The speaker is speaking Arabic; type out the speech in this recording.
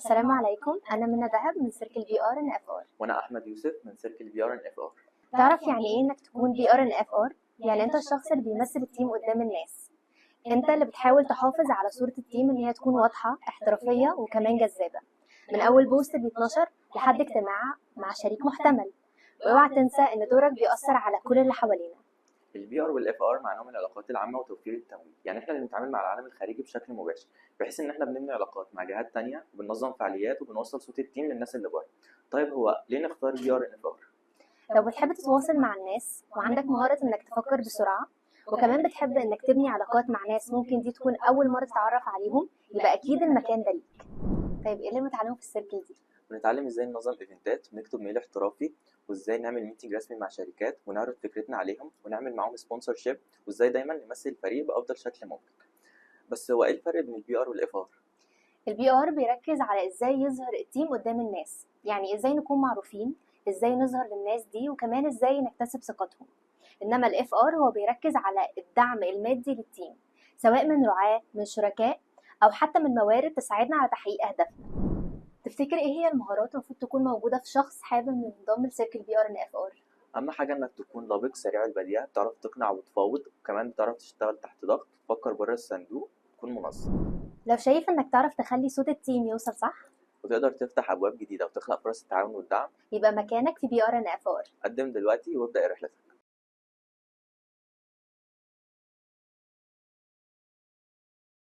السلام عليكم، أنا منى دهب من سيركل بي ار ان اف ار. وانا احمد يوسف من سيركل بي ار ان اف ار. تعرف يعني ايه انك تكون بي ار ان اف ار؟ يعني انت الشخص اللي بيمثل التيم قدام الناس. انت اللي بتحاول تحافظ على صورة التيم ان هي تكون واضحة، احترافية وكمان جذابة، من اول بوست بيتنشر لحد اجتماع مع شريك محتمل. واوعى تنسى ان دورك بيأثر على كل اللي حوالينا. البي ار والاف ار معناهم العلاقات العامه وتوفير التمويل، يعني احنا اللي بنتعامل مع العالم الخارجي بشكل مباشر، بحيث ان احنا بنبني علاقات مع جهات تانية وبننظم فعاليات وبنوصل صوت التيم للناس اللي بره. طيب هو ليه نختار بي ار ان اف ار؟ لو بتحب تتواصل مع الناس وعندك مهارة انك تفكر بسرعة، وكمان بتحب انك تبني علاقات مع ناس ممكن دي تكون اول مرة تتعرف عليهم، يبقى اكيد المكان ده ليك. طيب ايه اللي متعلمه في السيركل دي؟ بنتعلم ازاي ننظم ايفنتات ونكتب ميل احترافي، وازاي نعمل ميتنج رسمي مع شركات ونعرض فكرتنا عليهم ونعمل معاهم سبونسر شيب، وازاي دايما نمثل الفريق بافضل شكل ممكن. بس هو ايه الفرق بين البي ار والاف ار؟ البي ار بيركز على ازاي يظهر التيم قدام الناس، يعني ازاي نكون معروفين، ازاي نظهر للناس دي، وكمان ازاي نكتسب ثقتهم. انما الاف ار هو بيركز على الدعم المادي للتيم، سواء من رعاة، من شركاء، او حتى من موارد تساعدنا على تحقيق اهدافنا. تفتكر ايه هي المهارات المفروض تكون موجودة في شخص حابب انه ينضم لسيركل بي ار ان اف ار؟ اهم حاجه انك تكون لبق سريع البديهه، بتعرف تقنع وتفاوض، وكمان بتعرف تشتغل تحت ضغط، تفكر بره الصندوق، تكون منظم، لو شايف انك تعرف تخلي صوت التيم يوصل صح، وتقدر تفتح ابواب جديده وتخلق فرص التعاون والدعم. يبقى مكانك في بي ار ان اف ار. قدم دلوقتي وابدا رحلتك.